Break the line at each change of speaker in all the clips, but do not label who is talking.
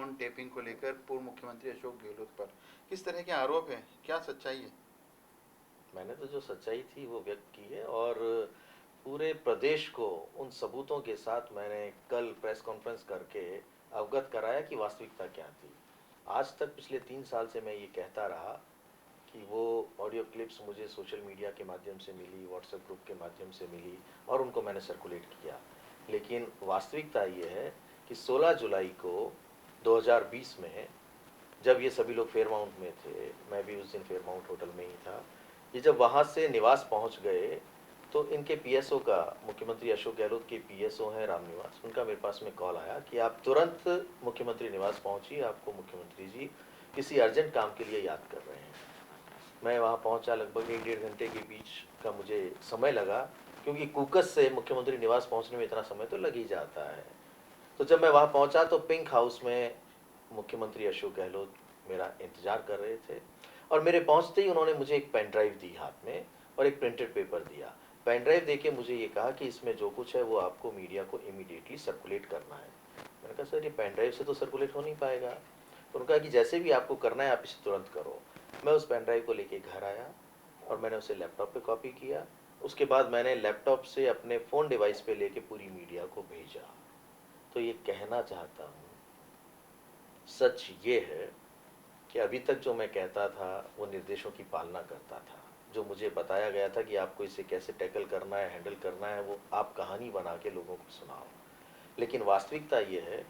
Phone tapping को लेकर पूर्व मुख्यमंत्री अशोक गहलोत पर किस तरह के आरोप हैं, क्या सच्चाई है?
मैंने तो जो सच्चाई थी वो व्यक्त की है, और पूरे प्रदेश को उन सबूतों के साथ मैंने कल प्रेस कॉन्फ्रेंस करके अवगत कराया कि वास्तविकता क्या थी। आज तक पिछले 3 साल से मैं ये कहता रहा कि वो ऑडियो क्लिप्स मुझे सोशल मीडिया के माध्यम से मिली, व्हाट्सएप ग्रुप के माध्यम से मिली, और उनको मैंने सर्कुलेट किया। लेकिन वास्तविकता ये है कि 16 जुलाई को 2020 में, जब ये सभी लोग फेयरमाउंट में थे, मैं भी उस दिन फेयरमाउंट होटल में ही था, ये जब वहाँ से निवास पहुँच गए तो इनके पीएसओ का, मुख्यमंत्री अशोक गहलोत के पीएसओ हैं रामनिवास, उनका मेरे पास में कॉल आया कि आप तुरंत मुख्यमंत्री निवास पहुँचिए, आपको मुख्यमंत्री जी किसी अर्जेंट काम के लिए याद कर रहे हैं। मैं वहाँ पहुँचा, लगभग 1-1.5 घंटे के बीच का मुझे समय लगा, क्योंकि कुकस से मुख्यमंत्री निवास पहुँचने में इतना समय तो लग ही जाता है। तो जब मैं वहाँ पहुँचा तो पिंक हाउस में मुख्यमंत्री अशोक गहलोत मेरा इंतजार कर रहे थे, और मेरे पहुँचते ही उन्होंने मुझे एक पेन ड्राइव दी हाथ में और एक प्रिंटेड पेपर दिया। पेन ड्राइव देके मुझे ये कहा कि इसमें जो कुछ है वो आपको मीडिया को इमीडिएटली सर्कुलेट करना है। मैंने कहा सर, ये पेन ड्राइव से तो सर्कुलेट हो नहीं पाएगा। तो उन्होंने कहा कि जैसे भी आपको करना है आप इसे तुरंत करो। मैं उस पेन ड्राइव को लेके घर आया और मैंने उसे लैपटॉप पे कॉपी किया। उसके बाद मैंने लैपटॉप से अपने फ़ोन डिवाइस पे लेके पूरी मीडिया को भेजा। तो ये कहना चाहता हूँ, सच ये है कि अभी तक जो मैं कहता था वो निर्देशों की पालना करता था। जो मुझे बताया गया था कि आपको इसे कैसे टैकल करना है, हैंडल करना है, वो आप कहानी बना के लोगों को सुनाओ। लेकिन वास्तविकता ये है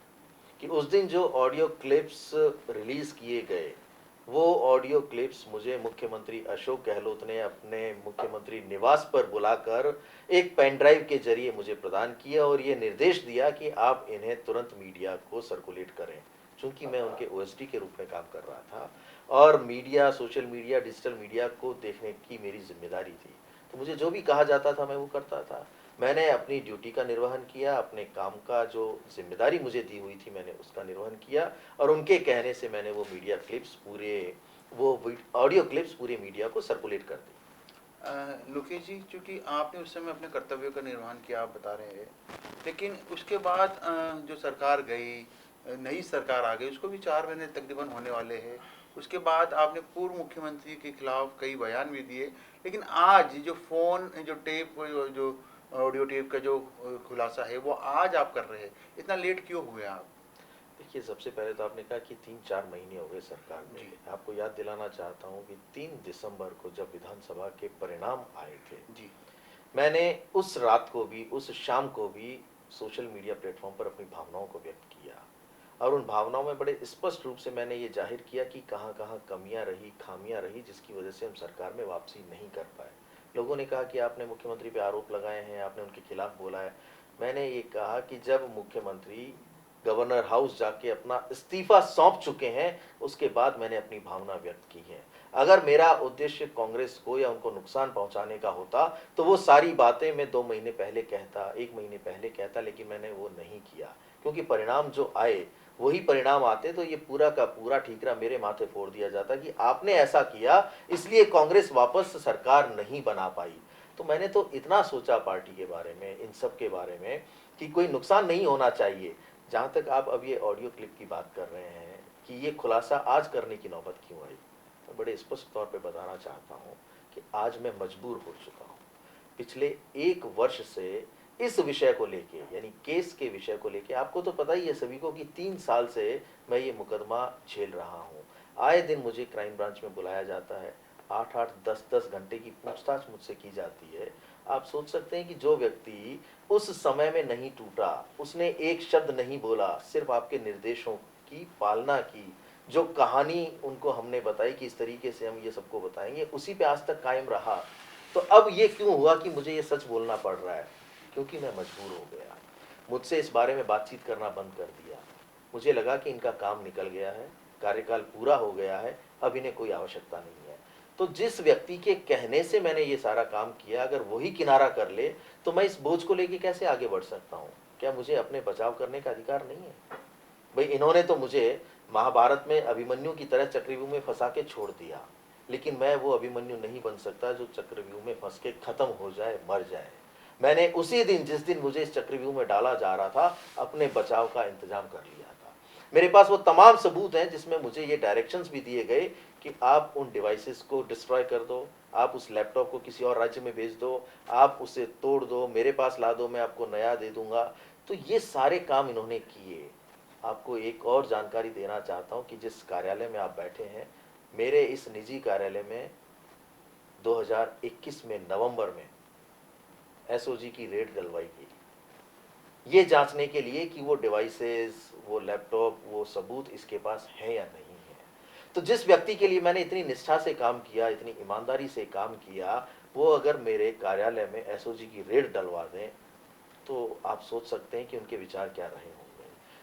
कि उस दिन जो ऑडियो क्लिप्स रिलीज किए गए, वो ऑडियो क्लिप्स मुझे मुख्यमंत्री अशोक गहलोत ने अपने मुख्यमंत्री निवास पर बुलाकर एक पेन ड्राइव के जरिए मुझे प्रदान किया, और ये निर्देश दिया कि आप इन्हें तुरंत मीडिया को सर्कुलेट करें। चूंकि मैं उनके ओएसडी के रूप में काम कर रहा था और media, social media, digital media को देखने की मेरी जिम्मेदारी थी, तो मुझे जो भी कहा जाता था मैं वो करता था। मैंने अपनी ड्यूटी का निर्वहन किया, अपने काम का जो जिम्मेदारी मुझे दी हुई थी मैंने उसका निर्वहन किया, और उनके कहने से मैंने वो मीडिया क्लिप्स पूरे, वो ऑडियो क्लिप्स पूरे मीडिया को सर्कुलेट कर दी।
लोकेश जी, चूँकि आपने उस समय अपने कर्तव्यों का निर्वहन किया, आप बता रहे हैं, लेकिन उसके बाद जो सरकार गई, नई सरकार आ गई, उसको भी 4 महीने तकरीबन होने वाले हैं। उसके बाद आपने पूर्व मुख्यमंत्री के खिलाफ कई बयान भी दिए, लेकिन आज जो फ़ोन, जो टेप, जो ऑडियो टेप का जो खुलासा है, वो आज आप कर रहे हैं। इतना लेट क्यों हुए आप?
देखिए, सबसे पहले तो आपने कहा कि 3-4 महीने हो गए सरकार में।
जी।
आपको याद दिलाना चाहता हूँ कि 3 दिसंबर को जब विधानसभा के परिणाम आए थे,
जी।
मैंने उस रात को भी, उस शाम को भी सोशल मीडिया प्लेटफॉर्म पर अपनी भावनाओं को व्यक्त किया, और उन भावनाओं में बड़े स्पष्ट रूप से मैंने ये जाहिर किया कि कहाँ कहाँ कमियां रही, खामियां रही, जिसकी वजह से हम सरकार में वापसी नहीं कर पाए। लोगों ने कहा कि आपने मुख्यमंत्री पे आरोप लगाए हैं, आपने उनके खिलाफ बोला है। मैंने ये कहा कि जब मुख्यमंत्री गवर्नर हाउस जाके अपना इस्तीफा सौंप चुके हैं, उसके बाद मैंने अपनी भावना व्यक्त की है। अगर मेरा उद्देश्य कांग्रेस को या उनको नुकसान पहुंचाने का होता तो वो सारी बातें मैं 2 महीने पहले कहता, 1 महीने पहले कहता, लेकिन मैंने वो नहीं किया, क्योंकि परिणाम जो आए वही परिणाम आते तो ये पूरा का पूरा ठीकरा मेरे माथे फोड़ दिया जाता कि आपने ऐसा किया इसलिए कांग्रेस वापस सरकार नहीं बना पाई। तो मैंने तो इतना सोचा पार्टी के बारे में, इन सब के बारे में, कि कोई नुकसान नहीं होना चाहिए। जहाँ तक आप अब ये ऑडियो क्लिप की बात कर रहे हैं कि ये खुलासा आज करने की नौबत क्यों आई, मैं बड़े स्पष्ट तौर पे बताना चाहता हूँ कि आज मैं मजबूर हो चुका हूँ। पिछले 1 वर्ष से इस विषय को लेके, यानी केस के विषय को लेके, आपको तो पता ही है सभी को कि 3 साल से मैं ये मुकदमा झेल रहा हूँ। आए दिन मुझे क्राइम ब्रांच में बुलाया जाता है, 8-8, 10-10 घंटे की पूछताछ मुझसे की जाती है। आप सोच सकते हैं कि जो व्यक्ति उस समय में नहीं टूटा, उसने एक शब्द नहीं बोला, सिर्फ आपके निर्देशों की पालना की, जो कहानी उनको हमने बताई कि इस तरीके से हम ये सबको बताएंगे, उसी पे आज तक कायम रहा। तो अब ये क्यों हुआ कि मुझे ये सच बोलना पड़ रहा है? क्योंकि मैं मजबूर हो गया। मुझसे इस बारे में बातचीत करना बंद कर दिया। मुझे लगा कि इनका काम निकल गया है, कार्यकाल पूरा हो गया है, अब इन्हें कोई आवश्यकता नहीं है। तो जिस व्यक्ति के कहने से मैंने ये सारा काम किया, अगर वही किनारा कर ले तो मैं इस बोझ को लेके कैसे आगे बढ़ सकता हूँ? क्या मुझे अपने बचाव करने का अधिकार नहीं है? भाई, इन्होंने तो मुझे महाभारत में अभिमन्यु की तरह चक्रव्यूह में फंसा के छोड़ दिया, लेकिन मैं वो अभिमन्यु नहीं बन सकता जो चक्रव्यूह में फंस के खत्म हो जाए, मर जाए। मैंने उसी दिन, जिस दिन मुझे इस चक्रव्यूह में डाला जा रहा था, अपने बचाव का इंतजाम कर लिया था। मेरे पास वो तमाम सबूत हैं जिसमें मुझे ये डायरेक्शंस भी दिए गए कि आप उन डिवाइसेस को डिस्ट्रॉय कर दो, आप उस लैपटॉप को किसी और राज्य में भेज दो, आप उसे तोड़ दो, मेरे पास ला दो, मैं आपको नया दे दूंगा। तो ये सारे काम इन्होंने किए। आपको एक और जानकारी देना चाहता हूँ कि जिस कार्यालय में आप बैठे हैं, मेरे इस निजी कार्यालय में 2021 में नवंबर में एसओजी की रेड डलवाई गई, ये जांचने के लिए कि वो डिवाइसेस, वो लैपटॉप, वो सबूत इसके पास है या नहीं है। तो जिस व्यक्ति के लिए मैंने इतनी निष्ठा से काम किया, इतनी ईमानदारी से काम किया, वो अगर मेरे कार्यालय में एसओजी की रेड डलवा दें, तो आप सोच सकते हैं कि उनके विचार क्या रहे होंगे।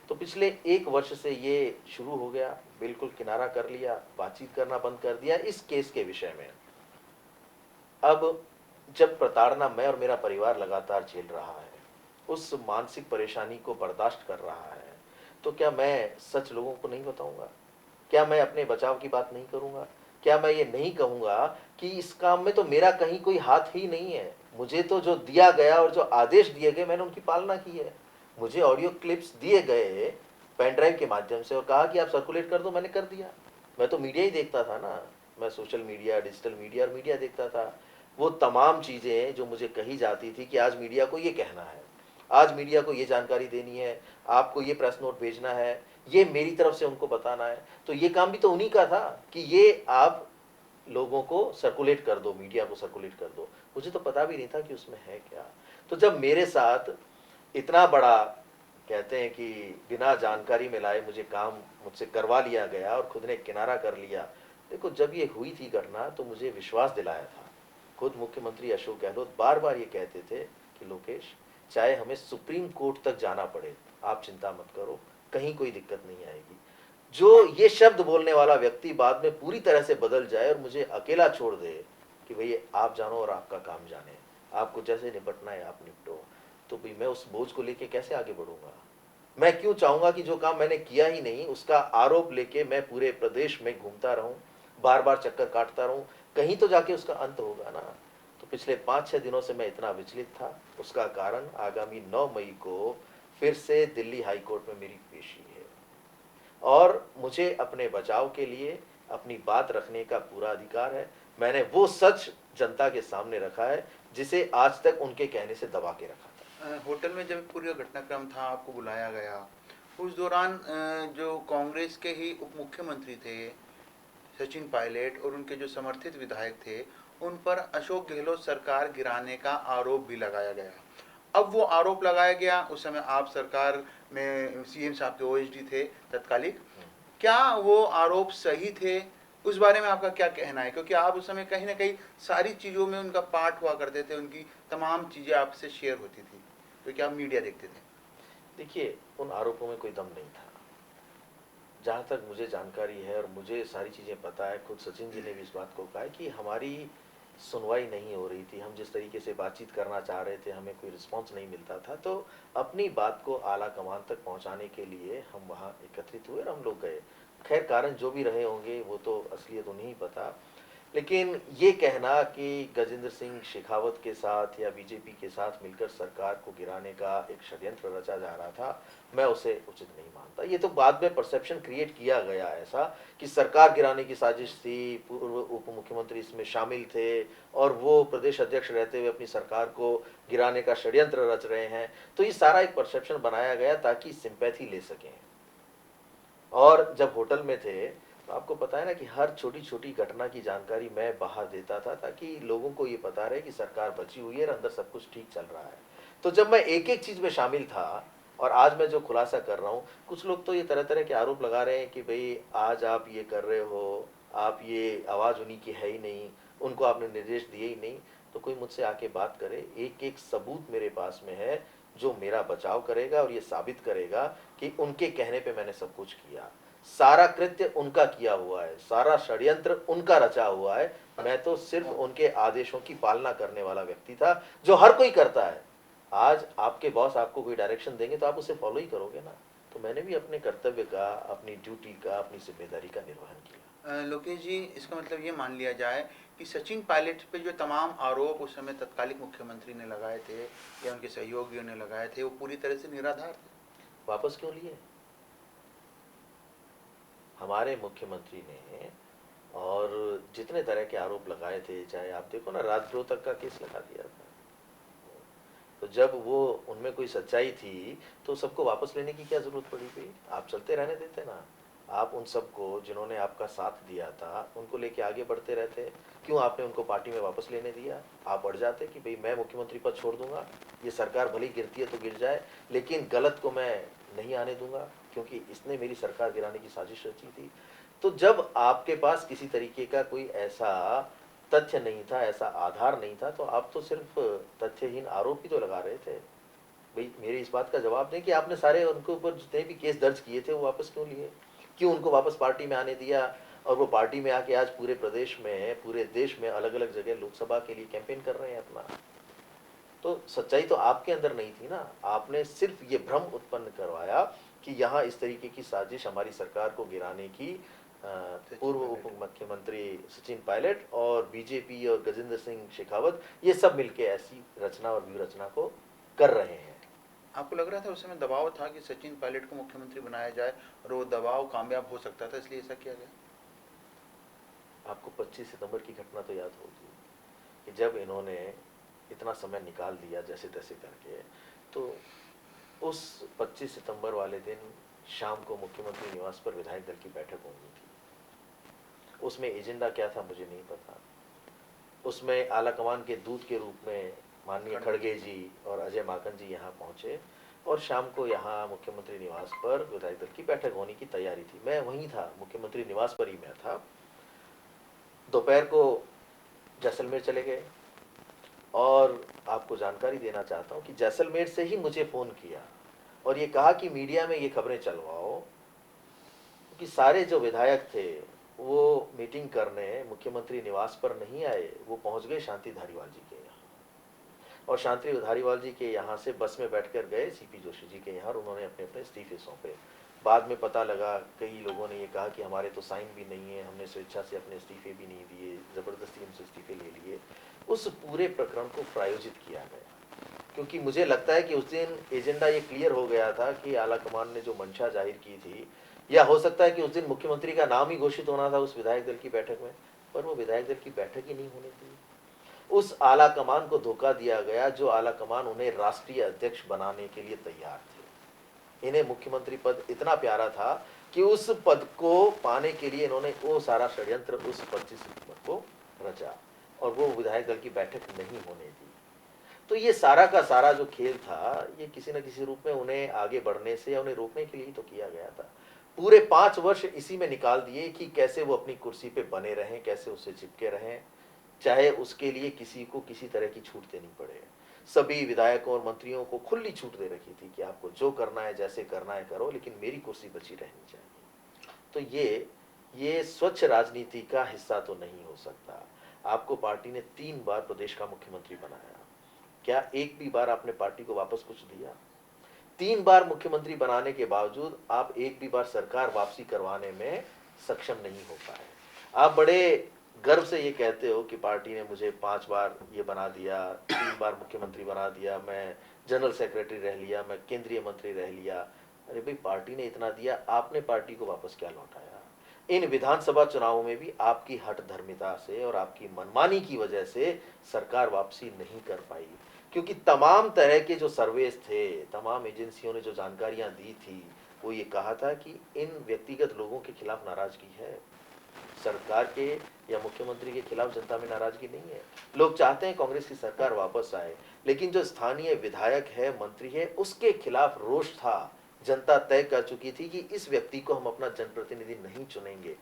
तो पिछले 1 वर्ष से ये शुरू हो गया, बिल्कुल किनारा कर लिया, बातचीत करना बंद कर दिया इस केस के विषय में। अब जब प्रताड़ना मैं और मेरा परिवार लगातार झेल रहा है, उस मानसिक परेशानी को बर्दाश्त कर रहा है, तो क्या मैं सच लोगों को नहीं बताऊंगा? क्या मैं अपने बचाव की बात नहीं करूंगा? क्या मैं ये नहीं कहूंगा कि इस काम में तो मेरा कहीं कोई हाथ ही नहीं है? मुझे तो जो दिया गया और जो आदेश दिए गए, मैंने उनकी पालना की है। मुझे ऑडियो क्लिप्स दिए गए पेन ड्राइव के माध्यम से और कहा कि आप सर्कुलेट कर दो, मैंने कर दिया। मैं तो मीडिया ही देखता था ना, मैं सोशल मीडिया, डिजिटल मीडिया और मीडिया देखता था। वो तमाम चीज़ें जो मुझे कही जाती थी कि आज मीडिया को ये कहना है, आज मीडिया को ये जानकारी देनी है, आपको ये प्रेस नोट भेजना है, ये मेरी तरफ से उनको बताना है, तो ये काम भी तो उन्हीं का था कि ये आप लोगों को सर्कुलेट कर दो, मीडिया को सर्कुलेट कर दो। मुझे तो पता भी नहीं था कि उसमें है क्या। तो जब मेरे साथ इतना बड़ा, कहते हैं कि बिना जानकारी में लाए मुझे काम मुझसे करवा लिया गया और खुद ने किनारा कर लिया। देखो, जब ये हुई थी घटना तो मुझे विश्वास दिलाया था। खुद मुख्यमंत्री अशोक गहलोत बार बार ये कहते थे कि लोकेश, चाहे हमें सुप्रीम कोर्ट तक जाना पड़े, आप चिंता मत करो, कहीं कोई दिक्कत नहीं आएगी। जो ये शब्द बोलने वाला व्यक्ति बाद में पूरी तरह से बदल जाए और मुझे अकेला छोड़ दे कि भैया आप जानो और आपका काम जाने, आपको जैसे निपटना है आप निपटो, तो भाई मैं उस बोझ को लेके कैसे आगे बढ़ूंगा? मैं क्यों चाहूंगा कि जो काम मैंने किया ही नहीं उसका आरोप लेके मैं पूरे प्रदेश में घूमता रहूं, बार बार चक्कर काटता रहूं? कहीं तो जाके उसका अंत होगा ना। तो पिछले 5-6 दिनों से मैं इतना विचलित था, उसका कारण आगामी 9 मई को फिर से दिल्ली हाई कोर्ट में मेरी पेशी है और मुझे अपने बचाव के लिए अपनी बात रखने का पूरा अधिकार है। मैंने वो सच जनता के सामने रखा है जिसे आज तक उनके कहने से दबा के रखा था।
होटल में जब पूरा घटनाक्रम था, आपको बुलाया गया, उस दौरान जो कांग्रेस के ही उप मुख्यमंत्री थे सचिन पायलट और उनके जो समर्थित विधायक थे, उन पर अशोक गहलोत सरकार गिराने का आरोप भी लगाया गया। अब वो आरोप लगाया गया, उस समय आप सरकार में सीएम साहब के ओएसडी थे तत्कालिक, क्या वो आरोप सही थे? उस बारे में आपका क्या कहना है? क्योंकि आप उस समय कहीं ना कहीं सारी चीज़ों में उनका पार्ट हुआ करते थे, उनकी तमाम चीज़ें आपसे शेयर होती थी, क्योंकि आप मीडिया देखते थे।
देखिए, उन आरोपों में कोई दम नहीं था। जहाँ तक मुझे जानकारी है और मुझे सारी चीज़ें पता है, खुद सचिन जी ने भी इस बात को कहा है कि हमारी सुनवाई नहीं हो रही थी। हम जिस तरीके से बातचीत करना चाह रहे थे, हमें कोई रिस्पांस नहीं मिलता था। तो अपनी बात को आला कमान तक पहुँचाने के लिए हम वहाँ एकत्रित हुए और हम लोग गए। खैर, कारण जो भी रहे होंगे वो तो असलियत उन्हें ही पता। लेकिन ये कहना कि गजेंद्र सिंह शेखावत के साथ या बीजेपी के साथ मिलकर सरकार को गिराने का एक षड्यंत्र रचा जा रहा था, मैं उसे उचित नहीं मानता। ये तो बाद में परसेप्शन क्रिएट किया गया ऐसा कि सरकार गिराने की साजिश थी, पूर्व उप मुख्यमंत्री इसमें शामिल थे और वो प्रदेश अध्यक्ष रहते हुए अपनी सरकार को गिराने का षड्यंत्र रच रहे हैं। तो ये सारा एक परसेप्शन बनाया गया ताकि सिंपैथी ले सकें। और जब होटल में थे तो आपको पता है ना कि हर छोटी छोटी घटना की जानकारी मैं बाहर देता था ताकि लोगों को ये पता रहे कि सरकार बची हुई है और अंदर सब कुछ ठीक चल रहा है। तो जब मैं एक एक चीज़ में शामिल था और आज मैं जो खुलासा कर रहा हूँ, कुछ लोग तो ये तरह तरह के आरोप लगा रहे हैं कि भाई आज आप ये कर रहे हो, आप ये आवाज़ उन्हीं की है ही नहीं, उनको आपने निर्देश दिए ही नहीं। तो कोई मुझसे आके बात करे, एक एक सबूत मेरे पास में है जो मेरा बचाव करेगा और ये साबित करेगा कि उनके कहने पे मैंने सब कुछ किया। सारा कृत्य उनका किया हुआ है, सारा षड्यंत्र उनका रचा हुआ है। मैं तो सिर्फ उनके आदेशों की पालना करने वाला व्यक्ति था, जो हर कोई करता है। आज आपके बॉस आपको कोई डायरेक्शन देंगे तो आप उसे फॉलो ही करोगे ना। तो मैंने भी अपने कर्तव्य का, अपनी ड्यूटी का, अपनी जिम्मेदारी का निर्वहन किया।
लोकेश जी, इसका मतलब ये मान लिया जाए कि सचिन पायलट पे जो तमाम आरोप उस समय तत्कालिक मुख्यमंत्री ने लगाए थे या उनके सहयोगियों ने लगाए थे, वो पूरी तरह से निराधार थे।
वापस क्यों लिए? हमारे मुख्यमंत्री ने और जितने तरह के आरोप लगाए थे, चाहे आप देखो ना, राजद्रोह तक का केस लगा दिया था। तो जब वो उनमें कोई सच्चाई थी तो सबको वापस लेने की क्या जरूरत पड़ी भाई? आप चलते रहने देते ना। आप उन सबको जिन्होंने आपका साथ दिया था उनको लेके आगे बढ़ते रहते। क्यों आपने उनको पार्टी में वापस लेने दिया? आप अड़ जाते कि भाई मैं मुख्यमंत्री पद छोड़ दूंगा, ये सरकार भली गिरती है तो गिर जाए, लेकिन गलत को मैं नहीं आने दूंगा क्योंकि इसने मेरी सरकार गिराने की साजिश रची थी। तो जब आपके पास किसी तरीके का कोई ऐसा तथ्य नहीं था, ऐसा आधार नहीं था, तो आप तो सिर्फ तथ्यहीन आरोप ही तो लगा रहे थे। भाई मेरी इस बात का जवाब दें कि आपने सारे उनके ऊपर जितने भी केस दर्ज किए थे वो वापस क्यों लिए? क्यों उनको वापस पार्टी में आने दिया? और वो पार्टी में आके आज पूरे प्रदेश में, पूरे देश में अलग अलग जगह लोकसभा के लिए कैंपेन कर रहे हैं अपना। तो सच्चाई तो आपके अंदर नहीं थी ना। आपने सिर्फ ये भ्रम उत्पन्न करवाया कि यहाँ इस तरीके की साजिश हमारी सरकार को गिराने की
सचिन
पूर्व उप
पायलट।
मुख्यमंत्री सचिन पायलट और बीजेपी और गजेंद्र सिंह शेखावत, ये सब मिलके ऐसी रचना और व्यूह रचना को कर रहे हैं।
आपको लग रहा था उस समय दबाव था कि सचिन पायलट को मुख्यमंत्री बनाया जाए और वो दबाव कामयाब हो सकता था, इसलिए ऐसा किया गया?
आपको 25 सितंबर की घटना तो याद होगी कि जब इन्होंने इतना समय निकाल दिया जैसे तैसे करके, तो उस 25 सितंबर वाले दिन शाम को मुख्यमंत्री निवास पर विधायक दल की बैठक होनी थी। उसमें एजेंडा क्या था मुझे नहीं पता। उसमें आला कमान के दूत के रूप में माननीय खड़गे जी और अजय माकन जी यहाँ पहुंचे और शाम को यहाँ मुख्यमंत्री निवास पर विधायक दल की बैठक होने की तैयारी थी। मैं वहीं था, मुख्यमंत्री निवास पर ही मैं था। दोपहर को जैसलमेर चले गए और आपको जानकारी देना चाहता हूँ कि जैसलमेर से ही मुझे फ़ोन किया और ये कहा कि मीडिया में ये खबरें चलवाओ कि सारे जो विधायक थे वो मीटिंग करने मुख्यमंत्री निवास पर नहीं आए, वो पहुंच गए शांति धारीवाल जी के यहाँ। और शांति धारीवाल जी के यहाँ से बस में बैठकर गए सीपी जोशी जी के यहाँ और उन्होंने अपने अपने इस्तीफे सौंपे। बाद में पता लगा, कई लोगों ने ये कहा कि हमारे तो साइन भी नहीं है, हमने स्वेच्छा से अपने इस्तीफे भी नहीं दिए, ज़बरदस्ती उनसे इस्तीफे ले लिए। उस पूरे प्रकरण को प्रायोजित किया गया क्योंकि मुझे लगता है कि उस दिन एजेंडा ये क्लियर हो गया था कि आला कमान ने जो मंशा जाहिर की थी, या हो सकता है कि उस दिन मुख्यमंत्री का नाम ही घोषित होना था उस विधायक दल की बैठक में, पर वो विधायक दल की बैठक ही नहीं होने दी। उस आला कमान को धोखा दिया गया जो आला कमान उन्हें राष्ट्रीय अध्यक्ष बनाने के लिए तैयार थे। इन्हें मुख्यमंत्री पद इतना प्यारा था कि उस पद को पाने के लिए इन्होंने वो सारा षड्यंत्र उस 25 सितंबर को रचा और वो विधायक दल की बैठक नहीं होने दी। तो ये सारा का सारा जो खेल था, ये किसी न किसी रूप में उन्हें आगे बढ़ने से या उन्हें रोकने के लिए ही तो किया गया था। पूरे 5 वर्ष इसी में निकाल दिए कि कैसे वो अपनी कुर्सी पे बने रहें, कैसे उससे चिपके रहें, चाहे उसके लिए किसी को किसी तरह की छूट देनी पड़े। सभी विधायकों और मंत्रियों को खुली छूट दे रखी थी कि आपको जो करना है, जैसे करना है करो, लेकिन मेरी कुर्सी बची रहनी चाहिए। तो ये स्वच्छ राजनीति का हिस्सा तो नहीं हो सकता। आपको पार्टी ने 3 बार प्रदेश का मुख्यमंत्री बनाया, क्या एक भी बार आपने पार्टी को वापस कुछ दिया? 3 बार मुख्यमंत्री बनाने के बावजूद आप एक भी बार सरकार वापसी करवाने में सक्षम नहीं हो पाए। आप बड़े गर्व से ये कहते हो कि पार्टी ने मुझे 5 बार ये बना दिया, 3 बार मुख्यमंत्री बना दिया, मैं जनरल सेक्रेटरी रह लिया, मैं केंद्रीय मंत्री रह लिया। अरे भाई, पार्टी ने इतना दिया, आपने पार्टी को वापस क्या लौटाया? इन विधानसभा चुनावों में भी आपकी हठ धर्मिता से और आपकी मनमानी की वजह से सरकार वापसी नहीं कर पाई, क्योंकि तमाम तरह के जो सर्वेस थे, तमाम एजेंसियों ने जो जानकारियां दी थी, वो ये कहा था कि इन व्यक्तिगत लोगों के खिलाफ नाराजगी है, सरकार के या मुख्यमंत्री के खिलाफ जनता में नाराजगी नहीं है। लोग चाहते हैं कांग्रेस की सरकार वापस आए, लेकिन जो स्थानीय विधायक है, मंत्री है, उसके खिलाफ रोष था। जनता तय कर चुकी थी कि इस व्यक्ति को हम अपना जनप्रतिनिधि नहीं चुनेंगे।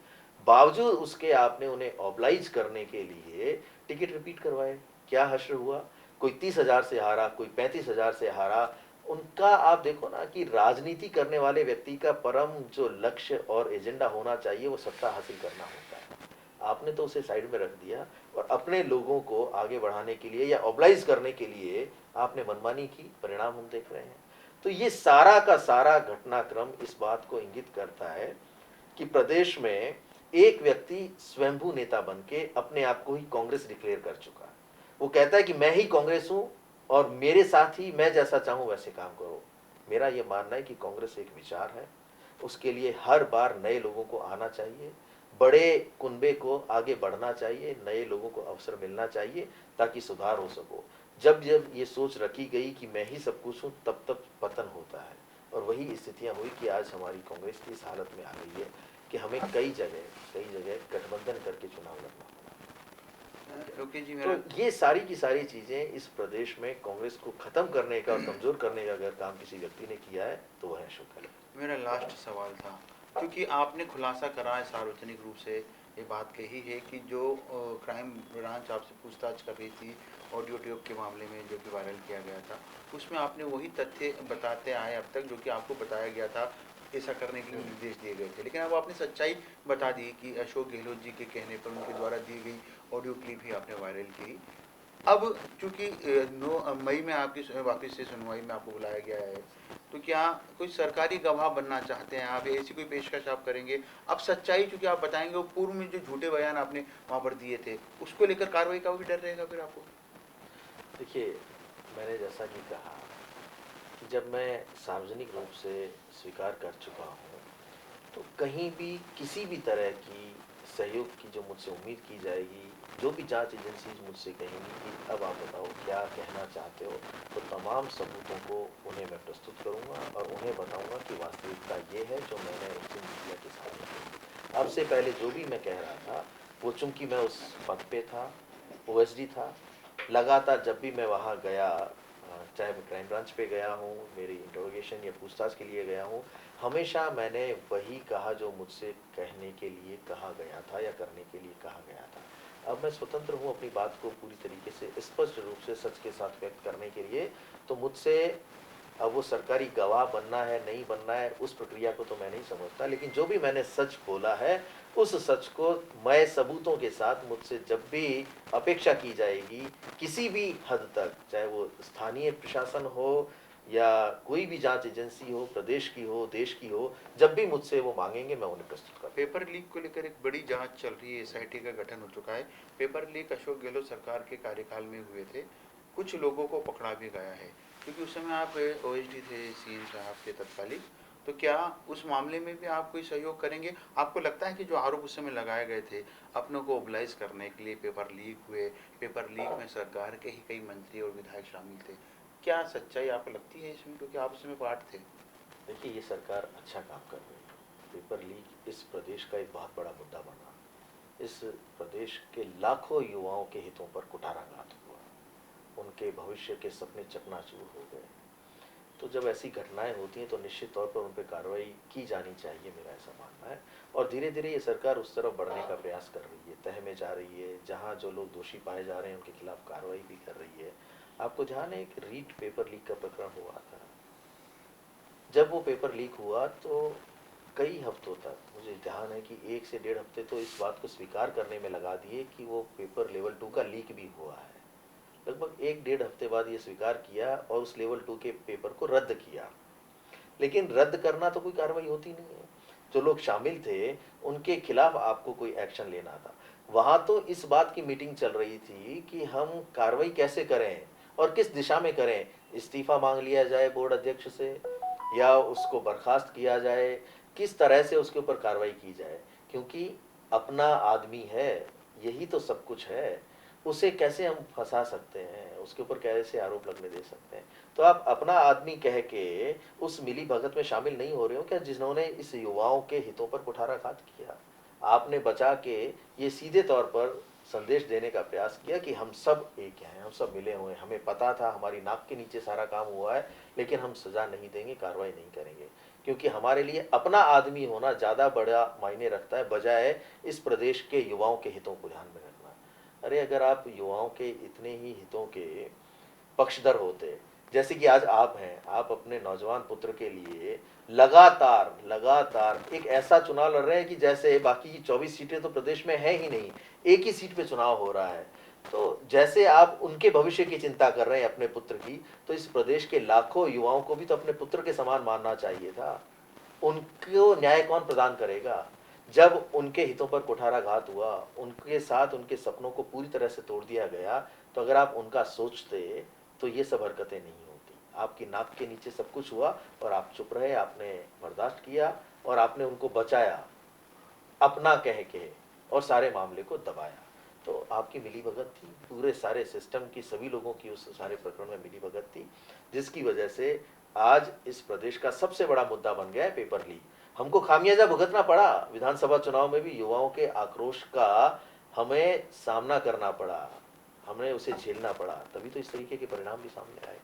बावजूद उसके आपने उन्हें ऑब्लाइज करने के लिए टिकट रिपीट करवाए। क्या हश्र हुआ? कोई 30,000 से हारा, कोई 35,000 से हारा। उनका आप देखो ना कि राजनीति करने वाले व्यक्ति का परम जो लक्ष्य और एजेंडा होना चाहिए वो सत्ता हासिल करना होता है। आपने तो उसे साइड में रख दिया और अपने लोगों को आगे बढ़ाने के लिए या ऑब्लाइज करने के लिए आपने मनमानी की, परिणाम हम देख रहे हैं। तो ये सारा का सारा घटनाक्रम इस बात को इंगित करता है कि प्रदेश में एक व्यक्ति स्वयंभू नेता बन के अपने आप को ही कांग्रेस डिक्लेयर कर चुका है। वो कहता है कि मैं ही कांग्रेस हूं और मेरे साथ ही मैं जैसा चाहूं वैसे काम करो। मेरा ये मानना है कि कांग्रेस एक विचार है, उसके लिए हर बार नए लोगों को आना चाहिए, बड़े कुनबे को आगे बढ़ना चाहिए, नए लोगों को अवसर मिलना चाहिए ताकि सुधार हो सको। जब जब ये सोच रखी गई कि मैं ही सब कुछ हूँ, तब तब पतन होता है। और वही स्थितियाँ हुई कि आज हमारी कांग्रेस की इस हालत में आ गई है कि हमें कई जगह गठबंधन करके चुनाव लड़ना पड़ा।
ओके जी,
तो
मेरा
ये सारी की सारी चीज़ें इस प्रदेश में कांग्रेस को ख़त्म करने का और कमज़ोर करने का अगर काम किसी व्यक्ति ने किया है तो वह है अशोक गहलोत।
मेरा लास्ट सवाल था, क्योंकि आपने खुलासा करा है सार्वजनिक रूप से, ये बात कही है कि जो क्राइम ब्रांच आपसे पूछताछ कर रही थी ऑडियो टेप के मामले में जो कि वायरल किया गया था, उसमें आपने वही तथ्य बताते आए अब तक जो कि आपको बताया गया था, ऐसा करने के लिए निर्देश दिए गए थे। लेकिन अब आपने सच्चाई बता दी कि अशोक गहलोत जी के कहने पर उनके द्वारा दी गई ऑडियो क्लिप ही आपने वायरल की। अब चूंकि 9 मई में आपकी वापस से सुनवाई में आपको बुलाया गया है, तो क्या कोई सरकारी गवाह बनना चाहते हैं आप, ऐसी कोई पेशकश आप करेंगे? अब सच्चाई चूंकि आप बताएंगे, वो पूर्व में जो झूठे बयान आपने वहाँ पर दिए थे, उसको लेकर कार्रवाई का भी डर रहेगा फिर आपको?
देखिए, मैंने जैसा कि कहा कि जब मैं सार्वजनिक रूप से स्वीकार कर चुका हूँ, तो कहीं भी किसी भी तरह की सहयोग की जो मुझसे उम्मीद की जाएगी, जो भी जांच एजेंसीज मुझसे कहेंगी कि अब आप बताओ क्या कहना चाहते हो, तो तमाम सबूतों को उन्हें मैं प्रस्तुत करूंगा और उन्हें बताऊंगा कि वास्तविकता ये है जो मैंने उस दिन मीडिया के सामने कही। अब से पहले जो भी मैं कह रहा था, वो चूंकि मैं उस पद पे था, ओएसडी था, लगातार जब भी मैं वहाँ गया, चाहे मैं क्राइम ब्रांच पे गया हूँ, मेरी इंटरोगेशन या पूछताछ के लिए गया हूँ, हमेशा मैंने वही कहा जो मुझसे कहने के लिए कहा गया था या करने के लिए कहा गया था। अब मैं स्वतंत्र हूँ अपनी बात को पूरी तरीके से स्पष्ट रूप से सच के साथ व्यक्त करने के लिए। तो मुझसे अब वो सरकारी गवाह बनना है नहीं बनना है, उस प्रक्रिया को तो मैं नहीं समझता, लेकिन जो भी मैंने सच बोला है उस सच को मैं सबूतों के साथ, मुझसे जब भी अपेक्षा की जाएगी किसी भी हद तक, चाहे वो स्थानीय प्रशासन हो या कोई भी जांच एजेंसी हो, प्रदेश की हो, देश की हो, जब भी मुझसे वो मांगेंगे मैं उन्हें प्रस्तुत करूँगा।
पेपर लीक को लेकर एक बड़ी जांच चल रही है, एसआईटी का गठन हो चुका है। पेपर लीक अशोक गहलोत सरकार के कार्यकाल में हुए थे, कुछ लोगों को पकड़ा भी गया है, क्योंकि उस समय आप ओएसडी थे, सीएम साहब के तत्कालिक। तो क्या उस मामले में भी आप कोई सहयोग करेंगे? आपको लगता है कि जो आरोप उस समय लगाए गए थे अपनों को ओबलाइज करने के लिए, पेपर लीक हुए, पेपर लीक में सरकार के ही कई मंत्री और विधायक शामिल थे, क्या सच्चाई आपको लगती है इसमें, क्योंकि आप उस समय पार्ट थे?
देखिए, ये सरकार अच्छा काम कर रही है। पेपर लीक इस प्रदेश का एक बहुत बड़ा मुद्दा बना। इस प्रदेश के लाखों युवाओं के हितों पर कुठाराघात हुआ, उनके भविष्य के सपने चकनाचूर हो गए। तो जब ऐसी घटनाएं होती हैं तो निश्चित तौर पर उन पर कार्रवाई की जानी चाहिए, मेरा ऐसा मानना है। और धीरे धीरे ये सरकार उस तरफ बढ़ने का प्रयास कर रही है, तह में जा रही है, जहाँ जो लोग दोषी पाए जा रहे हैं उनके खिलाफ कार्रवाई भी कर रही है। आपको ध्यान है, एक रीट पेपर लीक का प्रकरण हुआ था। जब वो पेपर लीक हुआ तो कई हफ्तों तक, मुझे ध्यान है कि 1 से 1.5 हफ्ते तो इस बात को स्वीकार करने में लगा दिए कि वो पेपर लेवल 2 का लीक भी हुआ है। लगभग 1 डेढ़ हफ्ते बाद ये स्वीकार किया और उस लेवल 2 के पेपर को रद्द किया। लेकिन रद्द करना तो कोई कार्रवाई होती नहीं है। जो लोग शामिल थे उनके खिलाफ आपको कोई एक्शन लेना था। वहां तो इस बात की मीटिंग चल रही थी कि हम कार्रवाई कैसे करें और किस दिशा में करें। इस्तीफा मांग लिया जाए बोर्ड अध्यक्ष से या उसको बर्खास्त किया जाए, किस तरह से उसके ऊपर कार्रवाई की जाए, क्योंकि अपना आदमी है, यही तो सब कुछ है। उसे कैसे हम फंसा सकते हैं, उसके ऊपर कैसे आरोप लगने दे सकते हैं। तो आप अपना आदमी कह के उस मिली भगत में शामिल नहीं हो रहे हो क्या, जिन्होंने इस युवाओं के हितों पर कुठाराघात किया। आपने बचा के ये सीधे तौर पर संदेश देने का प्रयास किया कि हम सब एक हैं, हम सब मिले हुए हैं, हमें पता था, हमारी नाक के नीचे सारा काम हुआ है, लेकिन हम सजा नहीं देंगे, कार्रवाई नहीं करेंगे, क्योंकि हमारे लिए अपना आदमी होना ज़्यादा बड़ा मायने रखता है बजाय इस प्रदेश के युवाओं के हितों को ध्यान में रखना। अरे अगर आप युवाओं के इतने ही हितों के पक्षधर होते, जैसे कि आज आप हैं, आप अपने नौजवान पुत्र के लिए लगातार लगातार एक ऐसा चुनाव लड़ रहे हैं कि जैसे बाकी की 24 सीटें तो प्रदेश में है ही नहीं, एक ही सीट पे चुनाव हो रहा है। तो जैसे आप उनके भविष्य की चिंता कर रहे हैं अपने पुत्र की, तो इस प्रदेश के लाखों युवाओं को भी तो अपने पुत्र के समान मानना चाहिए था। उनको न्याय कौन प्रदान करेगा? जब उनके हितों पर कुठाराघात हुआ, उनके साथ उनके सपनों को पूरी तरह से तोड़ दिया गया, तो अगर आप उनका सोचते तो ये सब हरकतें नहीं होती। आपकी नाक के नीचे सब कुछ हुआ और आप चुप रहे, आपने बर्दाश्त किया और आपने उनको बचाया अपना कह के और सारे मामले को दबाया। तो आपकी मिलीभगत थी, पूरे सारे सिस्टम की सभी लोगों की उस सारे प्रकरण में मिलीभगत थी, जिसकी वजह से आज इस प्रदेश का सबसे बड़ा मुद्दा बन गया है पेपर लीक। हमको खामियाजा भुगतना पड़ा, विधानसभा चुनाव में भी युवाओं के आक्रोश का हमें सामना करना पड़ा, हमें उसे झेलना पड़ा, तभी तो इस तरीके के परिणाम भी सामने आए।